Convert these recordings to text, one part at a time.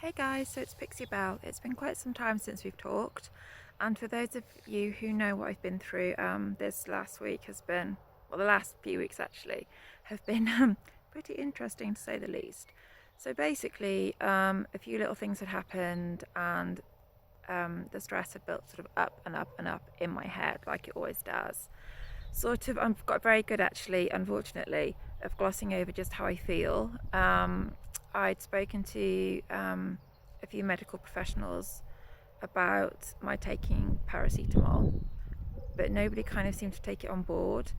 Hey guys, so it's Pixie Belle. It's been quite some time since we've talked, and for those of you who know what I've been through, this last week has been, well, the last few weeks actually, have been pretty interesting to say the least. So basically, a few little things had happened, and the stress had built sort of up and up and up in my head, like it always does. I've got very good actually, unfortunately, of glossing over just how I feel. I'd spoken to a few medical professionals about my taking paracetamol, but nobody kind of seemed to take it on board.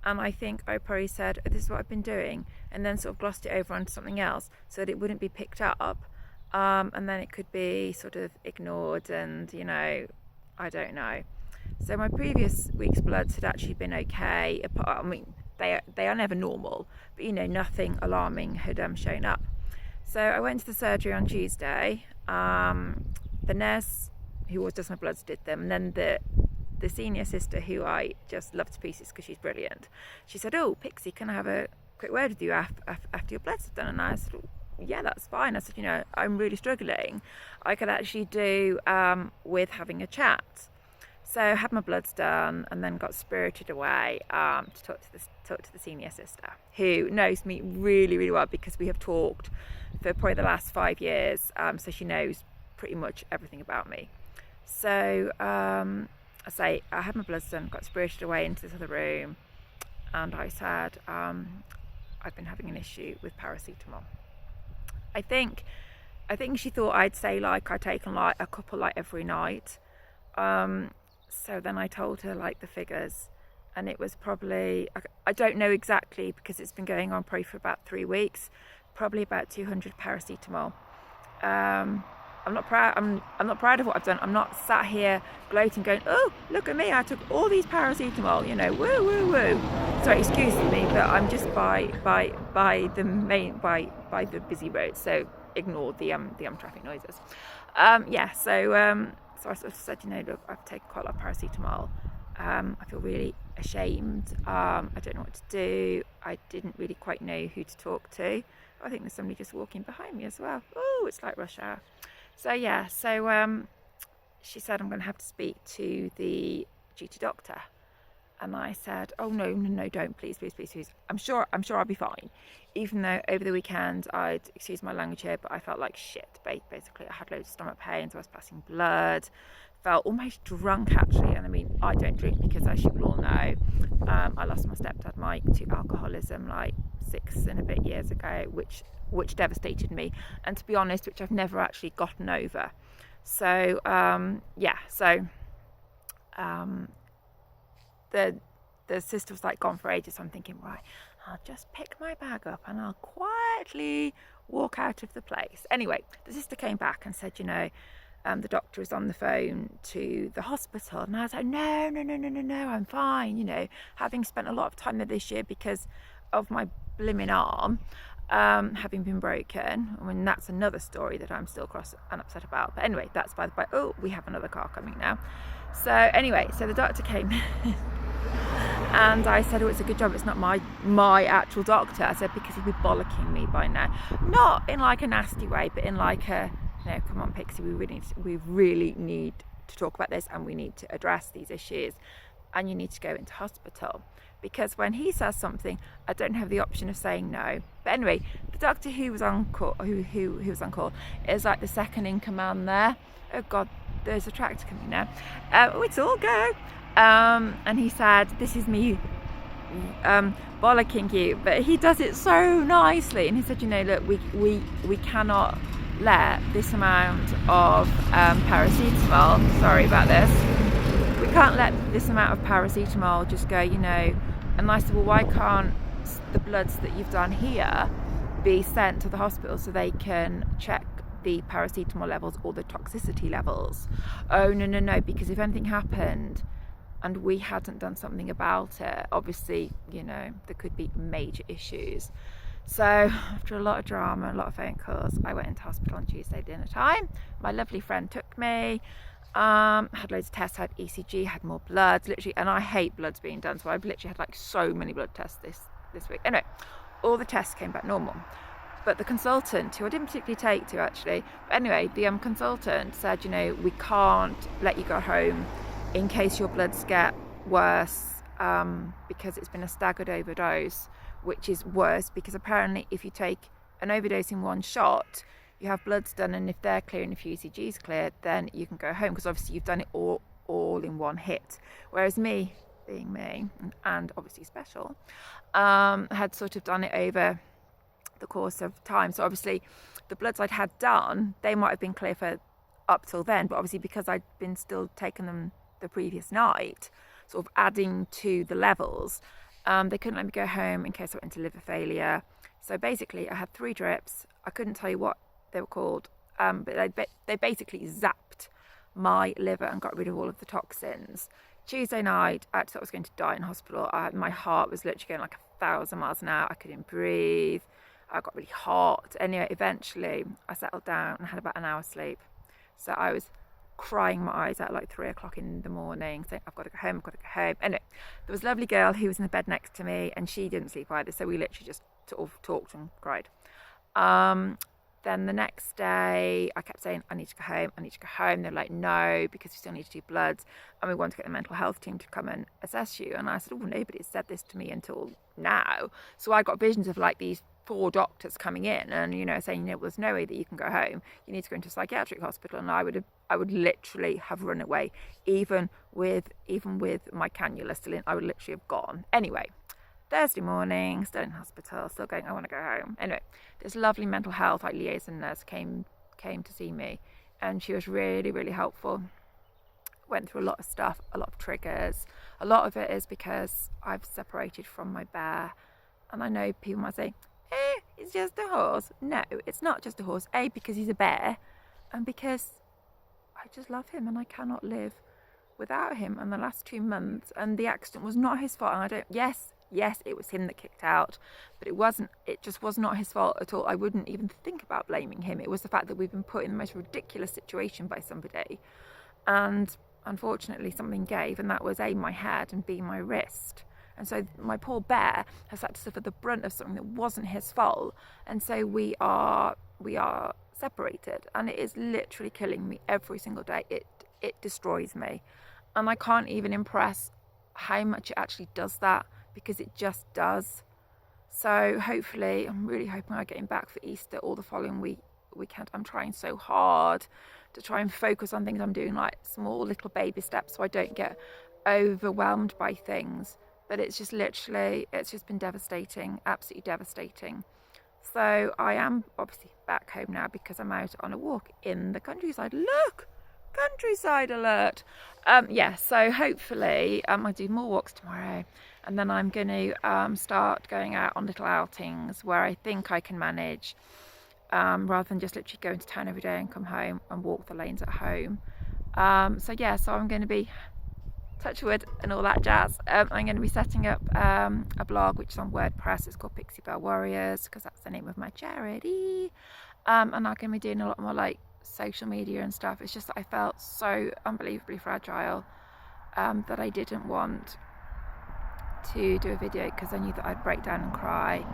And I think I probably said, "Oh, this is what I've been doing," and then sort of glossed it over onto something else so that it wouldn't be picked up. And then it could be sort of ignored, and I don't know. So my previous week's bloods had actually been okay. I mean, they are never normal, but nothing alarming had shown up. So I went to the surgery on Tuesday. The nurse who always does my bloods did them, and then the senior sister, who I just love to pieces because she's brilliant, she said, "Oh, Pixie, can I have a quick word with you after your bloods are done?" And I said, "Yeah, that's fine." I said, "I'm really struggling. I could actually do with having a chat." So I had my bloods done and then got spirited away to talk to the senior sister, who knows me really, really well because we have talked for probably the last 5 years. So she knows pretty much everything about me. So I had my bloods done, got spirited away into this other room, and I said, "I've been having an issue with paracetamol." I think she thought I'd say like I'd taken like a couple like every night. So then I told her like the figures, and it was probably, I don't know exactly because it's been going on probably for about 3 weeks, probably about 200 paracetamol. I'm not proud. I'm not proud of what I've done. I'm not sat here gloating, going, "Oh, look at me! I took all these paracetamol." Woo, woo, woo. Sorry, excuse me, but I'm just by the busy road, so ignore the traffic noises. So I sort of said, look, I've taken quite a lot of paracetamol. I feel really ashamed. I don't know what to do. I didn't really quite know who to talk to. I think there's somebody just walking behind me as well. Oh, it's like rush hour. So she said, "I'm going to have to speak to the duty doctor." And I said, "Oh, no, don't, please. I'm sure I'll be fine." Even though over the weekend I'd, excuse my language here, but I felt like shit. Basically, I had loads of stomach pains. I was passing blood, felt almost drunk actually. And I mean, I don't drink because, as you all know, I lost my stepdad Mike to alcoholism like 6 and a bit years ago, which devastated me, and to be honest, which I've never actually gotten over. So the sister was like gone for ages. So I'm thinking, right, I'll just pick my bag up and I'll quietly walk out of the place. Anyway, the sister came back and said, the doctor was on the phone to the hospital, and I was like, no, I'm fine. Having spent a lot of time there this year because of my blimmin' arm having been broken. I mean, that's another story that I'm still cross and upset about. But anyway, that's by the by. Oh, we have another car coming now. So anyway, so the doctor came and I said, "Oh, it's a good job it's not my actual doctor." I said, because he'd be bollocking me by now. Not in like a nasty way, but in like a, come on, Pixie, we really need to talk about this, and we need to address these issues, and you need to go into hospital. Because when he says something, I don't have the option of saying no. But anyway, the doctor who was on call, who was on call, is like the second in command there. Oh God, there's a tractor coming now. It's all go. And he said, "This is me bollocking you," but he does it so nicely. And he said, "Look, we cannot let this amount of paracetamol. Sorry about this. We can't let this amount of paracetamol just go, And I said, "Well, why can't the bloods that you've done here be sent to the hospital so they can check the paracetamol levels or the toxicity levels?" "Oh, no, because if anything happened and we hadn't done something about it, obviously, there could be major issues." So after a lot of drama, a lot of phone calls, I went into hospital on Tuesday dinner time. My lovely friend took me. Had loads of tests, had ECG, had more bloods, literally, and I hate bloods being done, so I've literally had like so many blood tests this week. Anyway, all the tests came back normal, But the consultant, who I didn't particularly take to actually, but anyway, the consultant said, you know, we can't let you go home in case your bloods get worse, because it's been a staggered overdose, which is worse because apparently if you take an overdose in one shot, you have bloods done, and if they're clear and if your ECG's clear, then you can go home, because obviously you've done it all in one hit. Whereas me, being me, and obviously special, had sort of done it over the course of time. So obviously the bloods I'd had done, they might have been clear for up till then, but obviously because I'd been still taking them the previous night, sort of adding to the levels, they couldn't let me go home in case I went into liver failure. So basically I had 3 drips. I couldn't tell you what they were called, but they basically zapped my liver and got rid of all of the toxins. Tuesday night, I thought I was going to die in hospital. My heart was literally going like 1,000 miles an hour. I couldn't breathe. I got really hot. Anyway, eventually I settled down and had about an hour's sleep. So I was crying my eyes out like 3 o'clock in the morning, saying, I've got to go home, I've got to go home. Anyway, there was a lovely girl who was in the bed next to me, and she didn't sleep either. So we literally just sort of talked and cried. Then the next day, I kept saying, I need to go home, I need to go home. They're like, no, because we still need to do bloods, and we want to get the mental health team to come and assess you. And I said, oh, nobody's said this to me until now. So I got visions of like these 4 doctors coming in and, you know, saying, you know, there's no way that you can go home. You need to go into a psychiatric hospital. And I would literally have run away, even with my cannula still in. I would literally have gone. Anyway, Thursday morning, still in hospital, still going, I want to go home. Anyway, this lovely mental health like liaison nurse came to see me, and she was really, really helpful. Went through a lot of stuff, a lot of triggers. A lot of it is because I've separated from my bear, and I know people might say, it's just a horse. No, it's not just a horse. A, because he's a bear, and because I just love him and I cannot live without him. And the last 2 months, and the accident was not his fault, and yes, it was him that kicked out, but it just was not his fault at all. I wouldn't even think about blaming him. It was the fact that we've been put in the most ridiculous situation by somebody, and unfortunately something gave, and that was A, my head, and B, my wrist. And so my poor bear has had to suffer the brunt of something that wasn't his fault, and so we are separated, and it is literally killing me every single day. It destroys me, and I can't even impress how much it actually does that, because it just does. So hopefully, I'm really hoping I get him back for Easter or the following weekend. I'm trying so hard to try and focus on things. I'm doing like small little baby steps so I don't get overwhelmed by things. But it's just been devastating, absolutely devastating. So I am obviously back home now because I'm out on a walk in the countryside. Look! Countryside alert. So hopefully I'll do more walks tomorrow, and then I'm going to start going out on little outings where I think I can manage, rather than just literally go into town every day and come home and walk the lanes at home. So I'm going to be, touch wood and all that jazz, I'm going to be setting up a blog which is on WordPress. It's called Pixie Belle Warriors, because that's the name of my charity, and I'm going to be doing a lot more like social media and stuff. It's just that I felt so unbelievably fragile, that I didn't want to do a video because I knew that I'd break down and cry.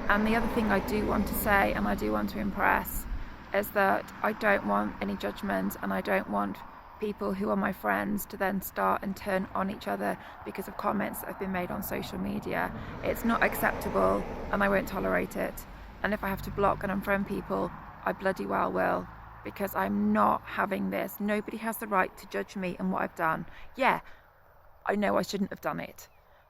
And the other thing I do want to say, and I do want to impress, is that I don't want any judgment, and I don't want people who are my friends to then start and turn on each other because of comments that have been made on social media. It's not acceptable, and I won't tolerate it. And if I have to block and unfriend people, I bloody well will, because I'm not having this. Nobody has the right to judge me and what I've done. Yeah, I know I shouldn't have done it,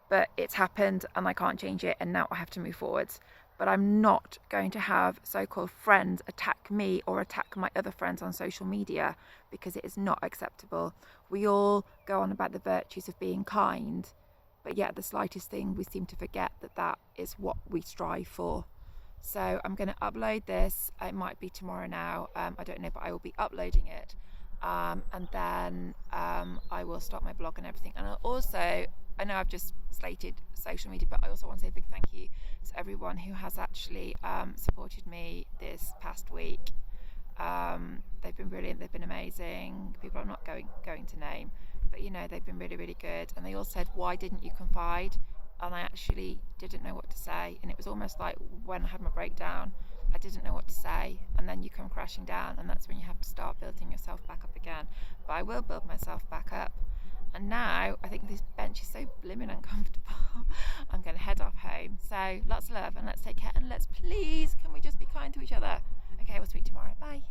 but it's happened and I can't change it, and now I have to move forwards. But I'm not going to have so-called friends attack me or attack my other friends on social media, because it is not acceptable. We all go on about the virtues of being kind, but yet the slightest thing we seem to forget that is what we strive for. So I'm going to upload this. It might be tomorrow now. I don't know, but I will be uploading it. And then I will start my blog and everything. And I know I've just slated social media, but I also want to say a big thank you to everyone who has actually supported me this past week. They've been brilliant. They've been amazing. People I'm not going to name, but you know, they've been really, really good. And they all said, why didn't you confide? And I actually didn't know what to say, and it was almost like when I had my breakdown, I didn't know what to say, and then you come crashing down, and that's when you have to start building yourself back up again. But I will build myself back up. And now I think this bench is so blimmin' uncomfortable. I'm going to head off home. So lots of love, and let's take care, and let's please, can we just be kind to each other? Okay, we'll speak tomorrow. Bye.